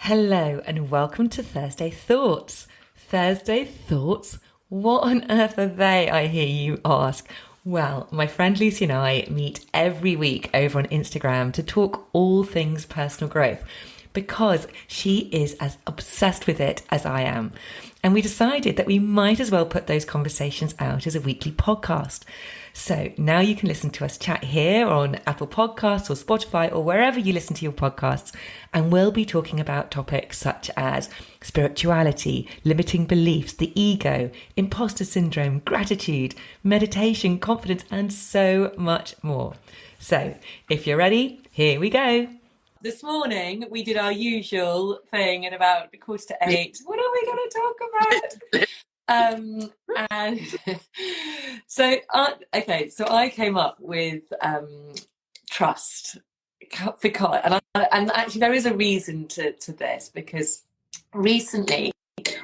Hello and welcome to Thursday Thoughts. Thursday Thoughts? What on earth are they, I hear you ask? Well, my friend Lucy and I meet every week over on Instagram to talk all things personal growth because she is as obsessed with it as I am. And we decided that we might as well put those conversations out as a weekly podcast. So now you can listen to us chat here on Apple Podcasts or Spotify or wherever you listen to your podcasts. And we'll be talking about topics such as spirituality, limiting beliefs, the ego, imposter syndrome, gratitude, meditation, confidence, and so much more. So if you're ready, here we go. This morning, we did our usual thing at about 7:45. What are we going to talk about? And so I came up with trust because, and actually there is a reason to this because recently,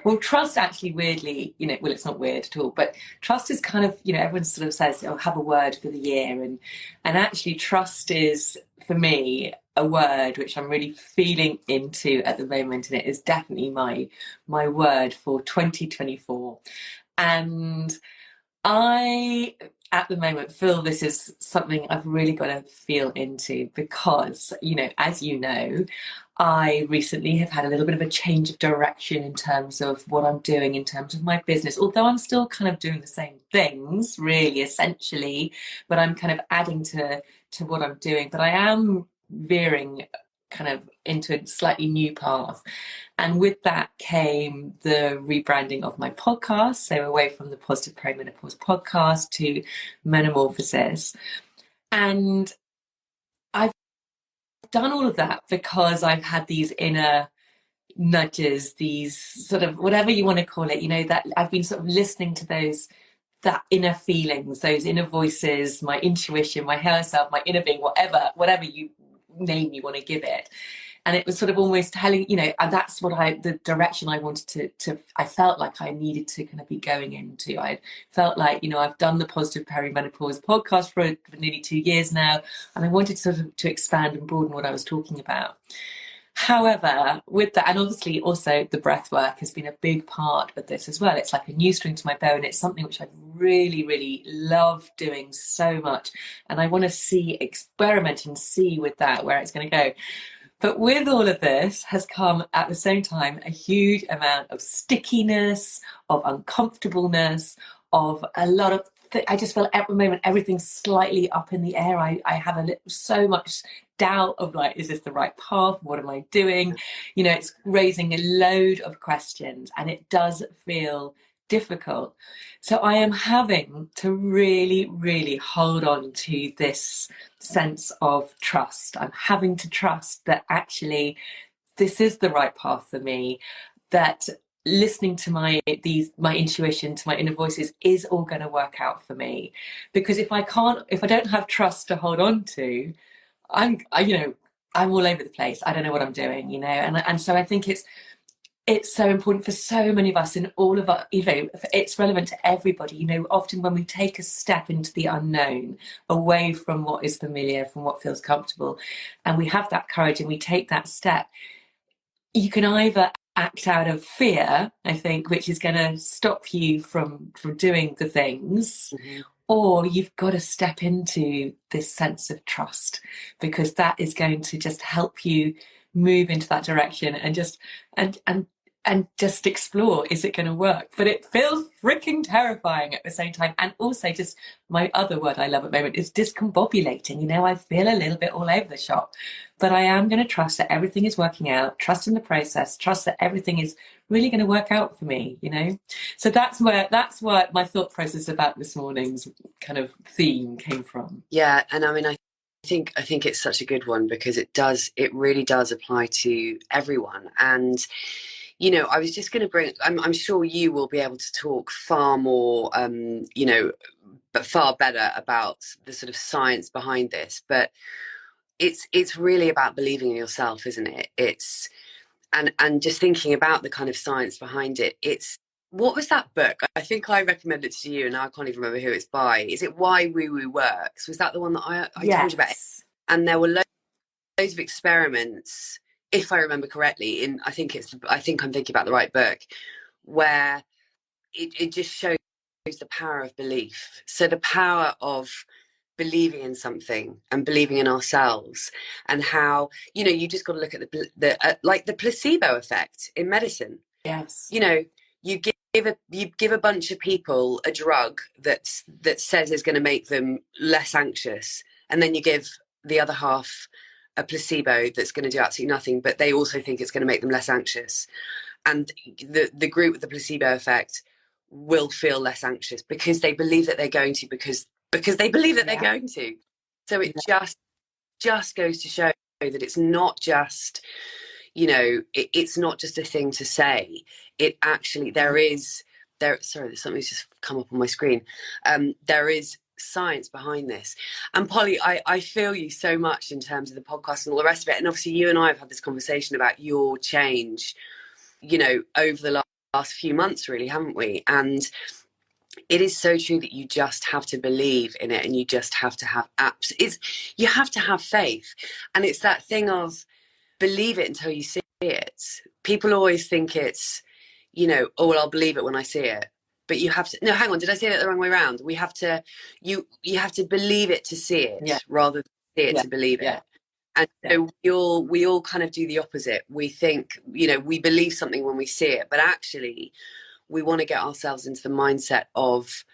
well, trust actually weirdly, well, it's not weird at all, but trust is kind of, everyone sort of says, oh, have a word for the year, and actually trust is for me a word which I'm really feeling into at the moment, and it is definitely my word for 2024. And I, at the moment, feel this is something I've really got to feel into because, as you know, I recently have had a little bit of a change of direction in terms of what I'm doing in terms of my business, although I'm still kind of doing the same things, really, essentially, but I'm kind of adding to what I'm doing. But I am veering kind of into a slightly new path. And with that came the rebranding of my podcast. So away from the Positive Perimenopause podcast to Metamorphosis. And I've done all of that because I've had these inner nudges, these sort of, whatever you want to call it, that I've been sort of listening to that inner feelings, those inner voices, my intuition, my higher self, my inner being, whatever you name you want to give it. And it was sort of almost telling, and that's what the direction I wanted to I felt like I needed to kind of be going into. I felt like, I've done the Positive Perimenopause podcast for nearly 2 years now, and I wanted sort of to expand and broaden what I was talking about. However, with that, and obviously also the breath work has been a big part of this as well. It's like a new string to my bow, and it's something which I've really, really loved doing so much. And I want to experiment and see with that where it's going to go. But with all of this has come at the same time a huge amount of stickiness, of uncomfortableness, of a lot of I just feel at the moment everything's slightly up in the air. I have so much doubt of like, is this the right path? What am I doing? It's raising a load of questions, and it does feel difficult. So I am having to really, really hold on to this sense of trust. I'm having to trust that actually this is the right path for me, that listening to my intuition, to my inner voices is all going to work out for me. Because if I don't have trust to hold on to, I'm all over the place. I don't know what I'm doing, and so I think it's so important for so many of us in all of our, it's relevant to everybody. Often when we take a step into the unknown, away from what is familiar, from what feels comfortable, and we have that courage and we take that step, you can either act out of fear, I think, which is going to stop you from doing the things, or you've got to step into this sense of trust, because that is going to just help you move into that direction and just explore, is it going to work? But it feels freaking terrifying at the same time. And also, just my other word I love at the moment is discombobulating. I feel a little bit all over the shop, but I am going to trust that everything is working out, trust in the process, trust that everything is really going to work out for me, So that's what my thought process about this morning's kind of theme came from. Yeah. And I mean, I think it's such a good one because it really does apply to everyone. And I was just going to bring, I'm sure you will be able to talk far more, but far better about the sort of science behind this. But it's really about believing in yourself, isn't it? And just thinking about the kind of science behind it. What was that book? I think I recommended it to you, and now I can't even remember who it's by. Is it Why Woo Woo Works? Was that the one that I Yes. told you about? And there were loads of experiments if I remember correctly, I think I'm thinking about the right book, where it just shows the power of belief. So the power of believing in something and believing in ourselves, and how, you just got to look at like the placebo effect in medicine. Yes. You give a bunch of people a drug that says is going to make them less anxious, and then you give the other half a placebo that's going to do absolutely nothing, but they also think it's going to make them less anxious. And the group with the placebo effect will feel less anxious because they believe that they're going to, because they believe that they're going to. So it just goes to show that it's not just, it's not just a thing to say. It actually, sorry, something's just come up on my screen. There is science behind this. And Polly, I feel you so much in terms of the podcast and all the rest of it. And obviously you and I have had this conversation about your change, over the last few months, really, haven't we? And it is so true that you just have to believe in it, and you just have to have you have to have faith. And it's that thing of believe it until you see it. People always think it's, oh, well, I'll believe it when I see it. But you have to, no, hang on, did I say that the wrong way around? We have to, you have to believe it to see it, rather than see it to believe it. And so we all kind of do the opposite. We think, we believe something when we see it, but actually we want to get ourselves into the mindset of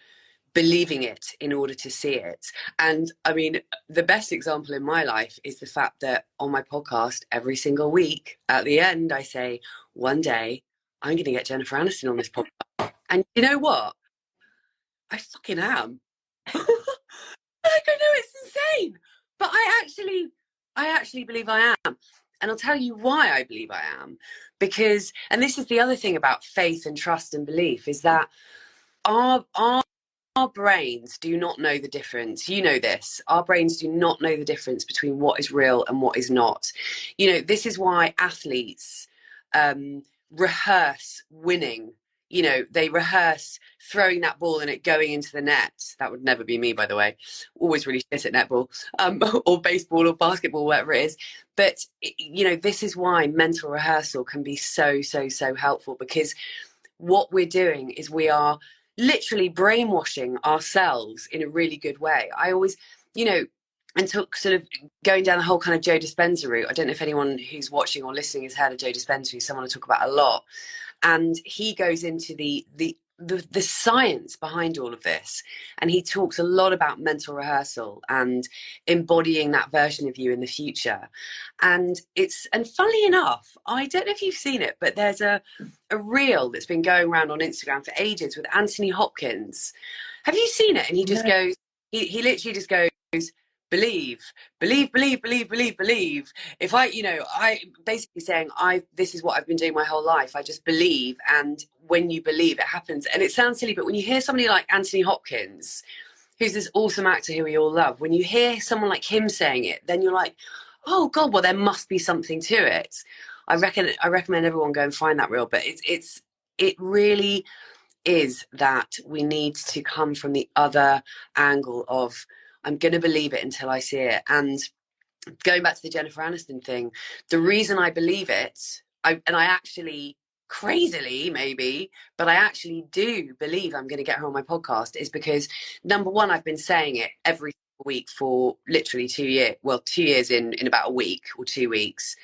believing it in order to see it. And I mean, the best example in my life is the fact that on my podcast, every single week at the end, I say, one day I'm going to get Jennifer Aniston on this podcast. And you know what? I fucking am. Like, I know it's insane, but I actually believe I am. And I'll tell you why I believe I am. Because, and this is the other thing about faith and trust and belief, is that our brains do not know the difference. You know this. Our brains do not know the difference between what is real and what is not. This is why athletes rehearse winning. They rehearse throwing that ball and it going into the net. That would never be me, by the way. Always really shit at netball, or baseball or basketball, whatever it is. But, this is why mental rehearsal can be so, so, so helpful, because what we're doing is we are literally brainwashing ourselves in a really good way. I always, and took sort of going down the whole kind of Joe Dispenza route. I don't know if anyone who's watching or listening has heard of Joe Dispenza, who's someone I talk about a lot. And he goes into the science behind all of this, and he talks a lot about mental rehearsal and embodying that version of you in the future. And funnily enough, I don't know if you've seen it, but there's a reel that's been going around on Instagram for ages with Anthony Hopkins. Have you seen it? And he just goes, he literally just goes, believe, believe. If I basically saying, this is what I've been doing my whole life. I just believe. And when you believe, it happens. And it sounds silly, but when you hear somebody like Anthony Hopkins, who's this awesome actor who we all love, when you hear someone like him saying it, then you're like, oh God, well, there must be something to it. I recommend everyone go and find that reel, but it really is that we need to come from the other angle of, I'm going to believe it until I see it. And going back to the Jennifer Aniston thing, the reason I believe it, I actually, crazily maybe, but I actually do believe I'm going to get her on my podcast, is because, number one, I've been saying it every week for literally 2 years. Well, 2 years in about a week or 2 weeks.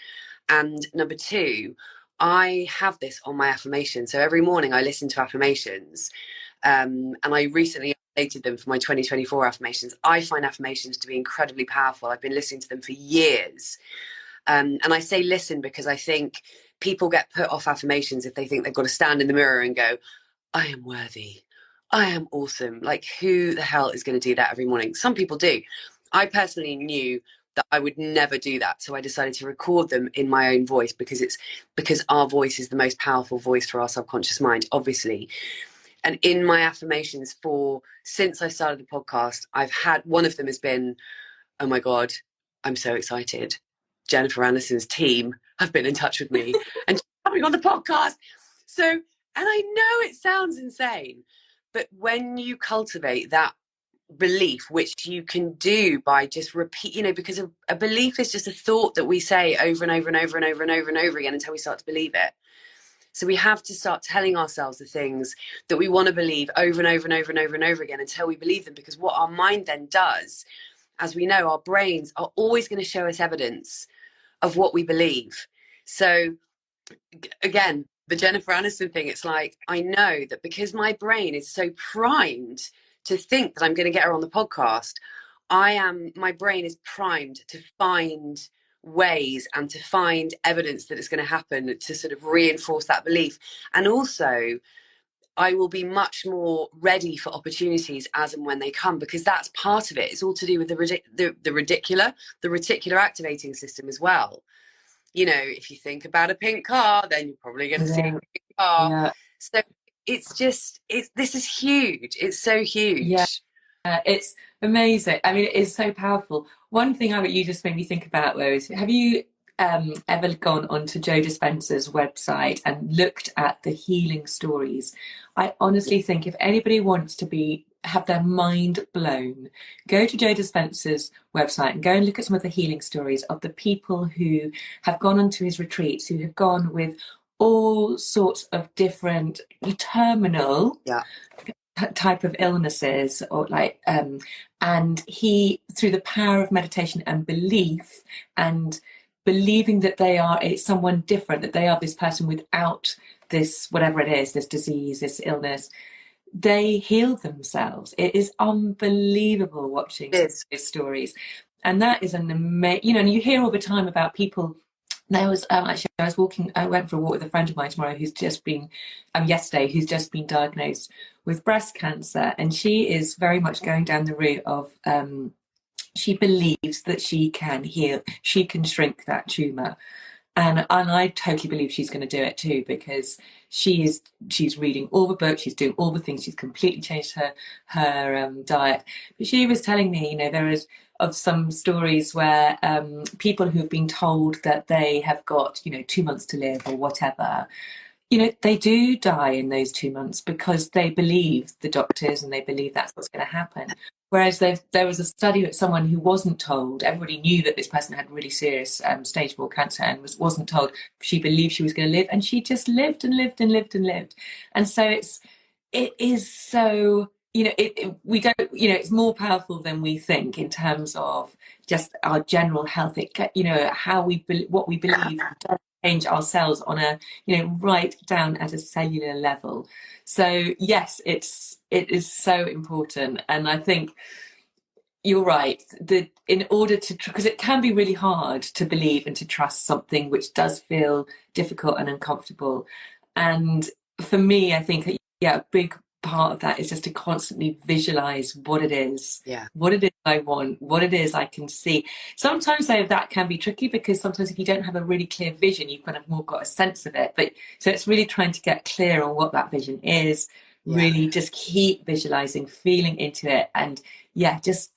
And number two, I have this on my affirmation. So every morning I listen to affirmations. And I recently updated them for my 2024 affirmations. I find affirmations to be incredibly powerful. I've been listening to them for years. And I say listen because I think people get put off affirmations if they think they've got to stand in the mirror and go, I am worthy. I am awesome. Like, who the hell is going to do that every morning? Some people do. I personally knew that I would never do that. So I decided to record them in my own voice, because our voice is the most powerful voice for our subconscious mind, obviously. And in my affirmations since I started the podcast, I've had, one of them has been, oh my God, I'm so excited. Jennifer Aniston's team have been in touch with me and she's coming on the podcast. So, and I know it sounds insane, but when you cultivate that belief, which you can do by just repeat, because a belief is just a thought that we say over and over and over and over and over and over again until we start to believe it. So we have to start telling ourselves the things that we want to believe over and over and over and over and over again until we believe them. Because what our mind then does, as we know, our brains are always going to show us evidence of what we believe. So again, the Jennifer Aniston thing, it's like, I know that because my brain is so primed to think that I'm going to get her on the podcast, my brain is primed to find ways and to find evidence that it's going to happen to sort of reinforce that belief. And also, I will be much more ready for opportunities as and when they come, because that's part of it. It's all to do with the reticular activating system as well. If you think about a pink car, then you're probably going to see a Yeah. pink car. Yeah. So this is huge. It's so Yeah. huge. It's amazing. I mean, it is so powerful. One thing you just made me think about, though, is have you ever gone onto Joe Dispenza's website and looked at the healing stories? I honestly think if anybody wants to have their mind blown, go to Joe Dispenza's website and go and look at some of the healing stories of the people who have gone onto his retreats, who have gone with all sorts of different terminal Yeah. type of illnesses, or and he, through the power of meditation and belief, and believing that it's someone different, that they are this person without this, whatever it is, this disease, this illness, they healed themselves. It is unbelievable watching some of these stories. And that is an amazing, and you hear all the time about people. There was actually, I went for a walk with a friend of mine tomorrow who's just been, yesterday, who's just been diagnosed with breast cancer. And she is very much going down the route of, she believes that she can heal, she can shrink that tumour. And I totally believe she's going to do it too, because she's reading all the books, she's doing all the things, she's completely changed her diet. But she was telling me, there is of some stories where people who've been told that they have got 2 months to live or whatever, they do die in those 2 months because they believe the doctors and they believe that's what's going to happen. Whereas there was a study with someone who wasn't told. Everybody knew that this person had really serious stage 4 cancer and wasn't told. She believed she was going to live, and she just lived and lived and lived and lived. And so it is so, we don't, it's more powerful than we think in terms of just our general health. What we believe does change ourselves on a, right down at a cellular level. So yes, it is so important. And I think you're right. In order to, because it can be really hard to believe and to trust something which does feel difficult and uncomfortable. And for me, I think, a big part of that is just to constantly visualize what it is, what it is I want, what it is I can see. Sometimes though that can be tricky, because sometimes if you don't have a really clear vision, you've kind of more got a sense of it. But so it's really trying to get clear on what that vision is, really just keep visualizing, feeling into it, and just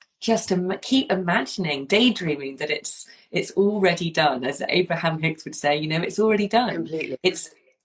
keep imagining, daydreaming that it's already done, as Abraham Hicks would say. It's already done. Completely.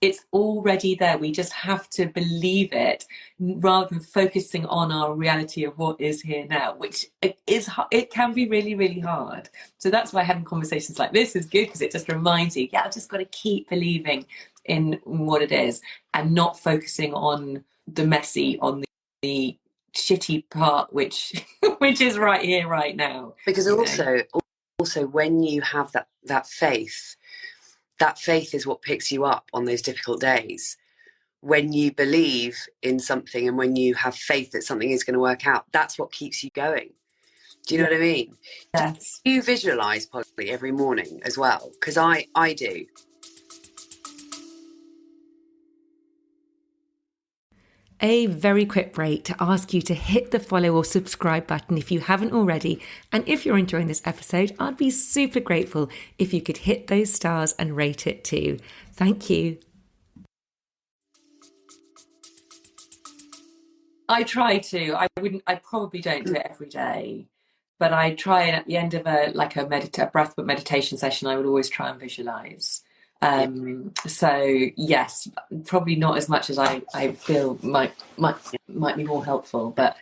It's already there. We just have to believe it, rather than focusing on our reality of what is here now, which it can be really, really hard. So that's why having conversations like this is good, because it just reminds you, I've just got to keep believing in what it is, and not focusing on the messy, on the shitty part, which is right here, right now. Because also when you have that faith is what picks you up on those difficult days. When you believe in something and when you have faith that something is going to work out, that's what keeps you going. Do you know what I mean? Yes. Do you visualize possibly every morning as well? Because I do. A very quick break to ask you to hit the follow or subscribe button if you haven't already. And if you're enjoying this episode, I'd be super grateful if you could hit those stars and rate it too. Thank you. I try to. I probably don't do it every day, but I try, and at the end of a breathwork meditation session, I would always try and visualize. Yeah. So yes, probably not as much as I feel might be more helpful, but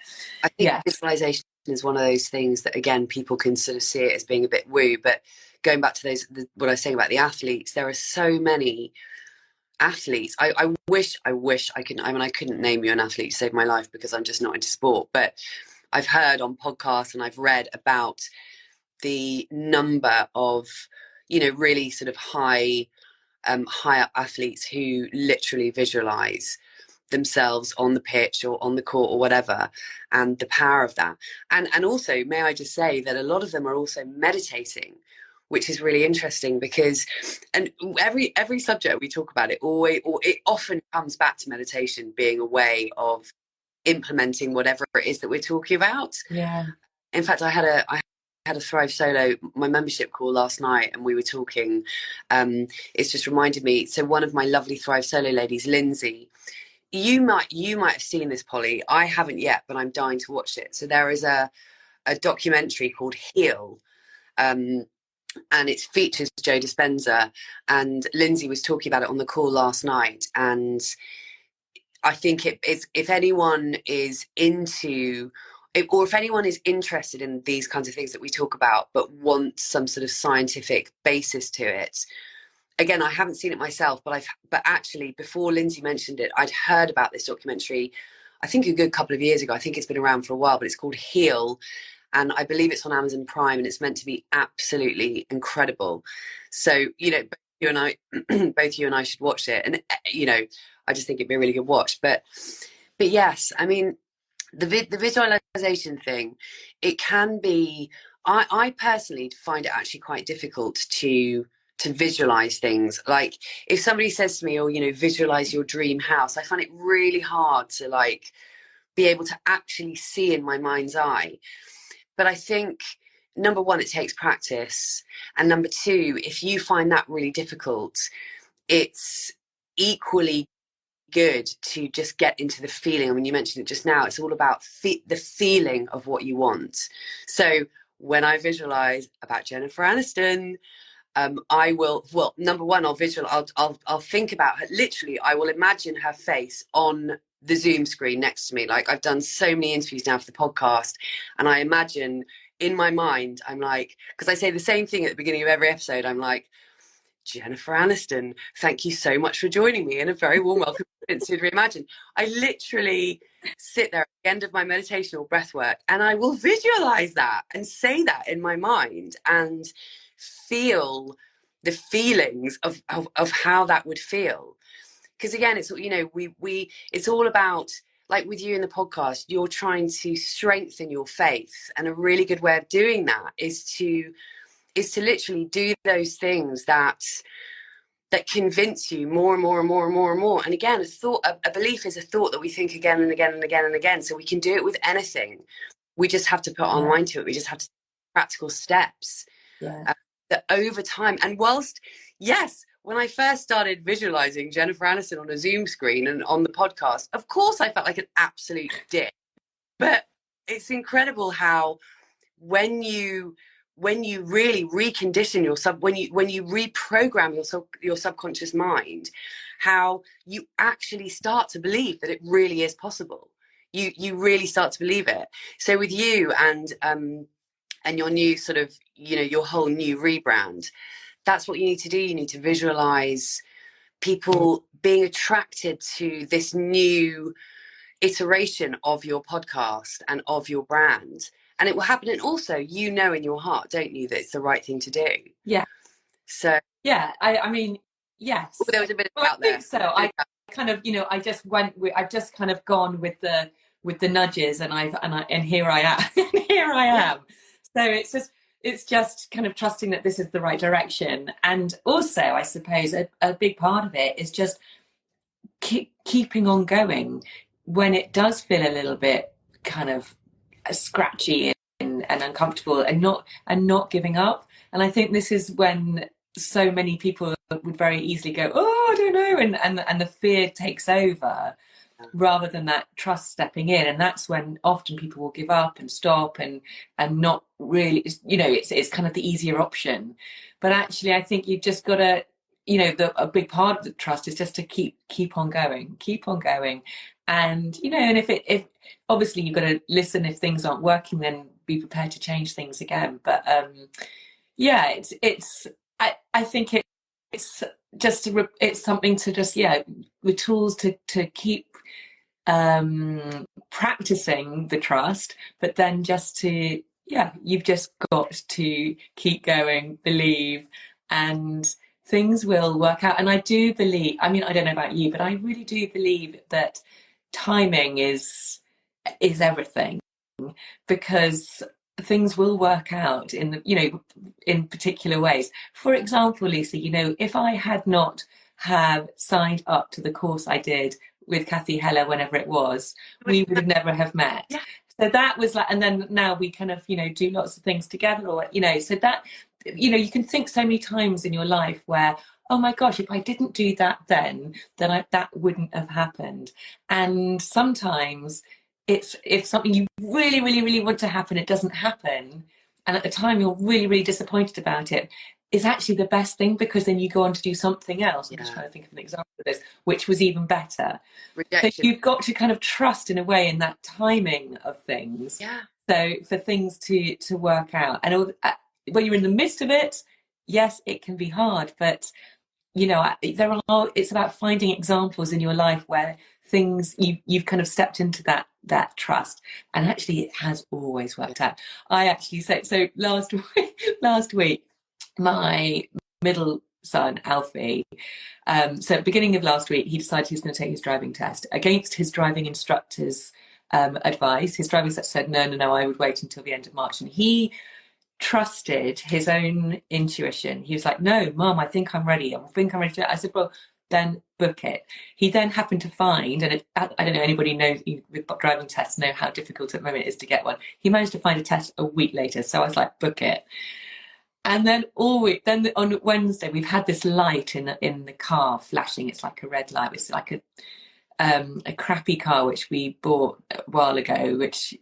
I think yeah, visualization is one of those things that, again, people can sort of see it as being a bit woo. But going back to what I was saying about the athletes, there are so many athletes. I wish I could. I mean, I couldn't name you an athlete to save my life because I'm just not into sport. But I've heard on podcasts and I've read about the number of, really sort of higher athletes who literally visualize themselves on the pitch or on the court or whatever, and the power of that. And also, may I just say that a lot of them are also meditating, which is really interesting because, and every subject we talk about, it always, or it often comes back to meditation being a way of implementing whatever it is that we're talking about. yeah, In fact, I had a Thrive Solo, my membership call last night, and we were talking. It's just reminded me. So one of my lovely Thrive Solo ladies, Lindsay, you might have seen this, Polly. I haven't yet, but I'm dying to watch it. So there is a documentary called Heal, um, and it features Joe Dispenza, and Lindsay was talking about it on the call last night. And I think it is, if anyone is into, or if anyone is interested in these kinds of things that we talk about, but want some sort of scientific basis to it. Again, I haven't seen it myself, but actually before Lindsay mentioned it, I'd heard about this documentary, I think a good couple of years ago. I think it's been around for a while, but it's called Heal, and I believe it's on Amazon Prime, and it's meant to be absolutely incredible. So, both you and I, both you and I should watch it, and I just think it'd be a really good watch. But yes, I mean, the visualization thing, it can be. I personally find it actually quite difficult to visualize things. Like if somebody says to me, "Oh, visualize your dream house," I find it really hard to like be able to actually see in my mind's eye. But I think, number one, it takes practice, and number two, if you find that really difficult, it's equally good to just get into the feeling. I mean, you mentioned it just now. It's all about the feeling of what you want. So when I visualize about Jennifer Aniston, I will. Well, number one, I'll think about her. Literally, I will imagine her face on the Zoom screen next to me. Like I've done so many interviews now for the podcast, and I imagine in my mind, I'm like, because I say the same thing at the beginning of every episode. I'm like, Jennifer Aniston, thank you so much for joining me, and a very warm welcome to Reimagine. I literally sit there at the end of my meditation or breath work, and I will visualize that and say that in my mind and feel the feelings of how that would feel. Because again, it's we it's all about, like with you in the podcast, you're trying to strengthen your faith, and a really good way of doing that is to literally do those things that convince you more and more and more and more and more. And again, a belief is a thought that we think again and again and again and again. So we can do it with anything. We just have to put our yeah, mind to it. We just have to take practical steps yeah, uh, that over time. And whilst, yes, when I first started visualizing Jennifer Aniston on a Zoom screen and on the podcast, of course I felt like an absolute dick. But it's incredible how when you really recondition when you reprogram your subconscious mind, how you actually start to believe that it really is possible. You really start to believe it. So with you and your new sort of your whole new rebrand, that's what you need to do. You need to visualize people being attracted to this new iteration of your podcast and of your brand, and it will happen. And also, in your heart, don't you, that it's the right thing to do. yeah, So yeah. I mean, yes. there was a bit Well, I of out think there. so. I kind of, I just went with, I've just kind of gone with the nudges, and here I am, and here I Yeah. am. So it's just kind of trusting that this is the right direction, and also, I suppose, a big part of it is just keeping on going when it does feel a little bit kind of scratchy and uncomfortable, and not giving up. And I think this is when so many people would very easily go, oh, I don't know, and the fear takes over rather than that trust stepping in. And that's when often people will give up and stop and not really, it's kind of the easier option. But actually, I think you've just got to you know, a big part of the trust is just to keep on going, keep on going. And, you know, and if obviously you've got to listen, if things aren't working, then be prepared to change things again. But yeah, I think it's just it's something to just, yeah, the tools to keep practicing the trust, but then just to, yeah, you've just got to keep going, believe, and things will work out. And I do believe, I mean, I don't know about you, but I really do believe that timing is everything, because things will work out in the, you know, in particular ways. For example, Lisa, you know, if I had not have signed up to the course I did with Kathy Heller, whenever it was, we would have never have met. Yeah. So that was like, and then now we kind of, you know, do lots of things together, or, you know, so that, you know, you can think so many times in your life where, oh my gosh, if I didn't do that then that wouldn't have happened. And sometimes it's, if something you really, really, really want to happen, it doesn't happen. And at the time you're really, really disappointed about it, is actually the best thing, because then you go on to do something else. I'm just Yeah. trying to think of an example of this, which was even better. So Rejection. you've got to kind of trust in a way in that timing of things. Yeah. So for things to work out, and when you're in the midst of it, yes, it can be hard, but you know, it's about finding examples in your life where things you've kind of stepped into that trust, and actually it has always Yeah. worked out. I actually said, so last last week, my middle son Alfie, so at the beginning of last week, he decided he was going to take his driving test against his driving instructor's advice. His driving instructor said, no, no, no, I would wait until the end of March. And he trusted his own intuition. He was like, no, Mum, I think I'm ready. I think I'm ready to do it. I said, well, then book it. He then happened to find, and I don't know, anybody knows with driving tests know how difficult at the moment it is to get one. He managed to find a test a week later. So I was like, book it. And then all week, then on Wednesday, we've had this light in the car flashing. It's like a red light. It's like a crappy car which we bought a while ago, which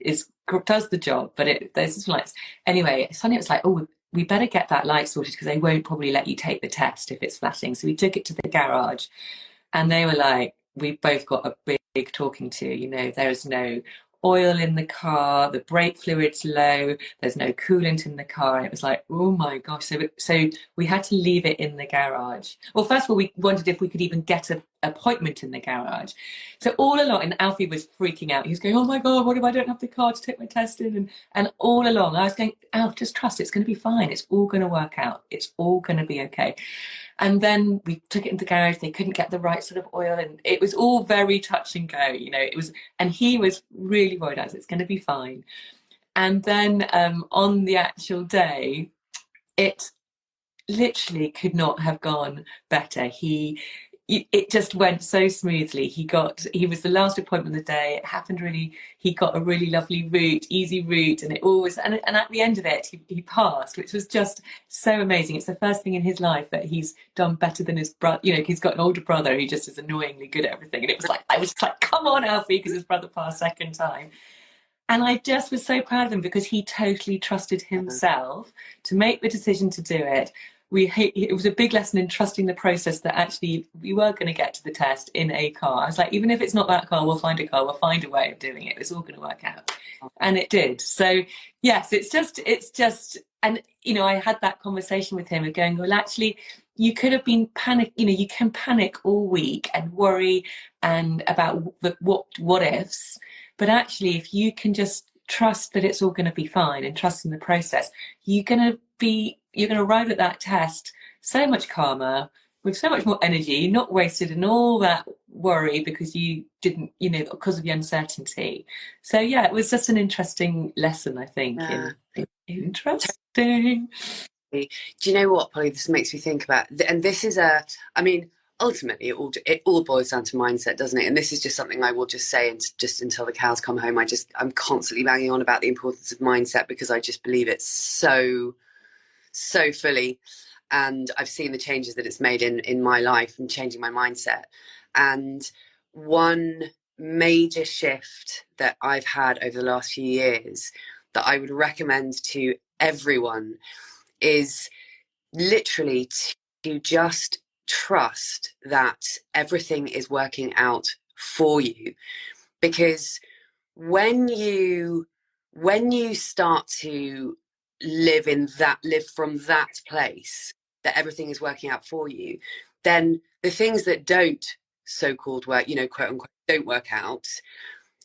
does the job, but there's some lights. Anyway, suddenly it was like, oh, we better get that light sorted, because they won't probably let you take the test if it's flashing. So we took it to the garage, and they were like, we both got a big talking to. You know, there is no oil in the car, the brake fluid's low, there's no coolant in the car. And it was like, oh my gosh. So we had to leave it in the garage. Well, first of all, we wondered if we could even get an appointment in the garage. So all along, and Alfie was freaking out. He was going, oh my God, what if I don't have the car to take my test in? And all along, I was going, Alf, just trust it's going to be fine. It's all going to work out. It's all going to be okay. And then we took it into the garage. They couldn't get the right sort of oil, and it was all very touch and go. You know, it was, and he was really worried. I was, it's going to be fine. And then on the actual day, it literally could not have gone better. It just went so smoothly. He was the last appointment of the day. It happened really, he got a really lovely route, easy route, and it always, and at the end of it, he passed, which was just so amazing. It's the first thing in his life that he's done better than his brother. You know, he's got an older brother who just is annoyingly good at everything. And it was like, I was like, come on, Alfie, because his brother passed second time. And I just was so proud of him, because he totally trusted himself to make the decision to do it. It was a big lesson in trusting the process, that actually we were going to get to the test in a car. I was like, even if it's not that car, we'll find a car, we'll find a way of doing it. It's all going to work out. And it did. So yes, it's just, and you know, I had that conversation with him of going, well, actually, you could have been panic, you know, you can panic all week and worry and about the what ifs, but actually, if you can just trust that it's all going to be fine and trust in the process, you're going to arrive at that test so much calmer, with so much more energy, not wasted in all that worry because you didn't, you know, because of the uncertainty. So yeah, it was just an interesting lesson, I think. Yeah. In interesting. Do you know what, Polly? This makes me think about, and this is I mean, ultimately, it all boils down to mindset, doesn't it? And this is just something I will just say, and just until the cows come home, I'm constantly banging on about the importance of mindset, because I just believe it so fully, and I've seen the changes that it's made in my life and changing my mindset. And one major shift that I've had over the last few years that I would recommend to everyone is literally to just trust that everything is working out for you. Because when you start to live from that place, that everything is working out for you, then the things that don't so-called work, quote unquote, don't work out,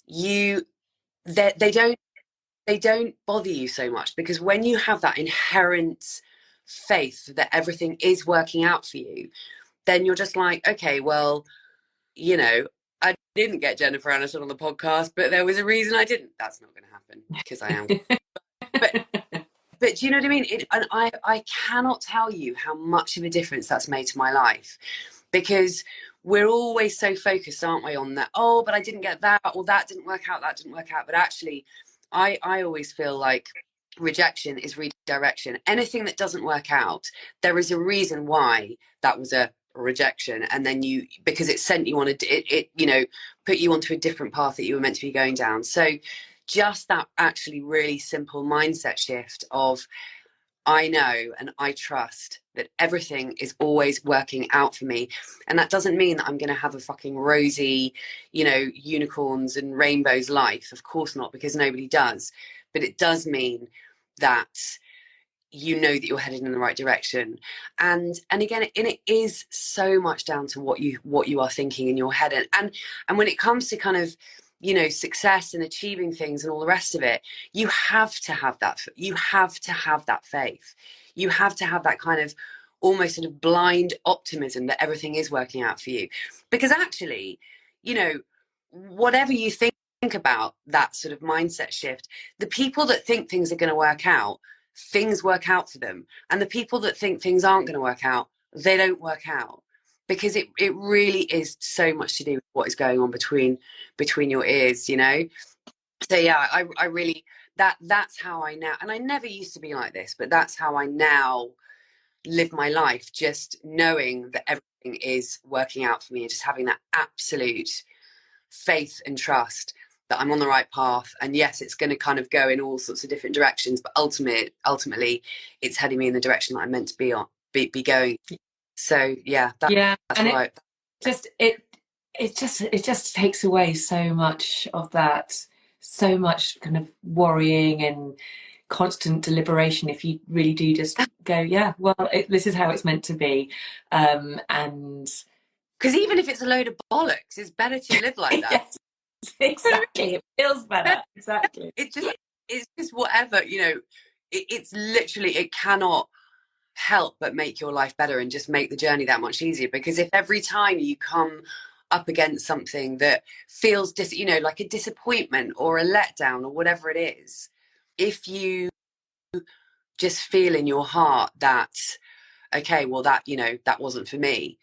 you they don't bother you so much, because when you have that inherent faith that everything is working out for you, then you're just like, okay, well, I didn't get Jennifer Aniston on the podcast, but there was a reason I didn't. That's not going to happen because I am. But do you know what I mean? And I cannot tell you how much of a difference that's made to my life, because we're always so focused, aren't we, on that? Oh, but I didn't get that, or that didn't work out. That didn't work out. But actually, I always feel like rejection is redirection. Anything that doesn't work out, there is a reason why that was a rejection, and then because it sent you on it put you onto a different path that you were meant to be going down. So just that actually really simple mindset shift of, I know and I trust that everything is always working out for me. And that doesn't mean that I'm going to have a fucking rosy, unicorns and rainbows life. Of course not, because nobody does. But it does mean that you know that you're headed in the right direction. And again, it is so much down to what you are thinking in your head. And when it comes to kind of success and achieving things and all the rest of it, you have to have that faith. You have to have that kind of almost sort of blind optimism that everything is working out for you. Because actually, whatever you think about that sort of mindset shift, the people that think things are going to work out, things work out for them. And the people that think things aren't going to work out, they don't work out. Because it really is so much to do with what is going on between your ears, So yeah, I really, that's how I now, and I never used to be like this, but that's how I now live my life, just knowing that everything is working out for me, and just having that absolute faith and trust that I'm on the right path. And yes, it's going to kind of go in all sorts of different directions, but ultimately it's heading me in the direction that I'm meant to be going. So yeah, Yeah, that's and what I. it just takes away so much of that, so much kind of worrying and constant deliberation if you really do just go, yeah, well, this is how it's meant to be. And Because even if it's a load of bollocks, it's better to live like that. yes, exactly, it feels better. Exactly. It's just whatever, it's literally, it cannot help but make your life better and just make the journey that much easier. Because if every time you come up against something that feels like a disappointment or a letdown or whatever it is, if you just feel in your heart that, okay, well, that wasn't for me.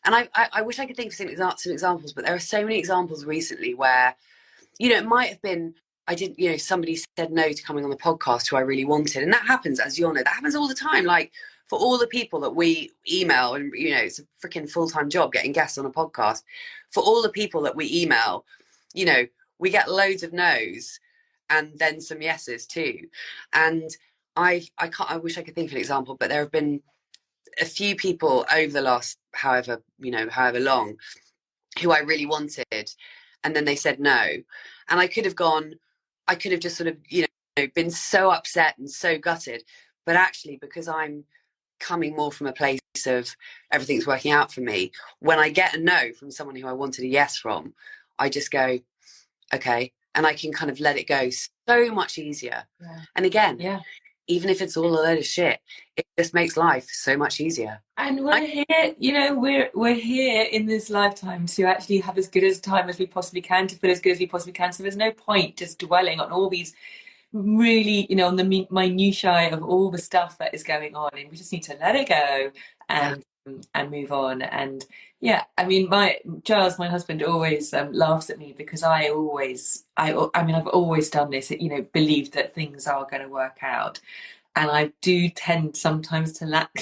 And I wish I could think of some examples, but there are so many examples recently where, it might have been, I didn't, somebody said no to coming on the podcast who I really wanted. And that happens, as you all know, that happens all the time. Like, for all the people that we email, and, it's a freaking full-time job getting guests on a podcast. For all the people that we email, we get loads of no's and then some yeses too. And I wish I could think of an example, but there have been a few people over the last however long who I really wanted, and then they said no. And I could have just sort of, been so upset and so gutted. But actually, because I'm coming more from a place of everything's working out for me, when I get a no from someone who I wanted a yes from, I just go, okay. And I can kind of let it go so much easier. Yeah. And again, Yeah. even if it's all a load of shit, it just makes life so much easier. And we're here, we're here in this lifetime to actually have as good a time as we possibly can, to feel as good as we possibly can. So there's no point just dwelling on all these really, on the minutiae of all the stuff that is going on, and we just need to let it go and move on. And yeah, I mean, Giles, my husband, always laughs at me because I've always done this, believed that things are going to work out. And I do tend sometimes to lack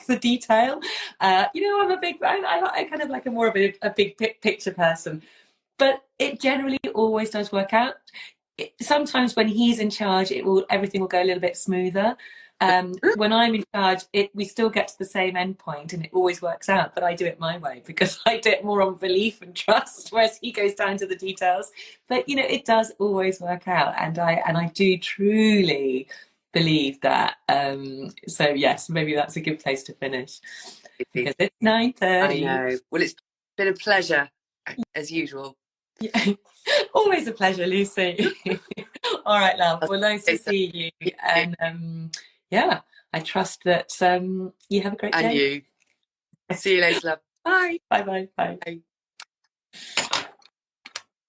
the detail. I'm I kind of like a more of a big picture person, but it generally always does work out. Sometimes when he's in charge, everything will go a little bit smoother. When I'm in charge, we still get to the same end point and it always works out, but I do it my way because I do it more on belief and trust, whereas he goes down to the details. But it does always work out, and I do truly believe that. So yes, maybe that's a good place to finish because it's nine I thirty. know. Well, it's been a pleasure as usual. Yeah. Always a pleasure, Lucy. All right, love. I'll Well, nice to say so. see you. You too. And yeah, I trust that you have a great And day. you. See you later, love. Bye. Bye bye. Bye. Bye.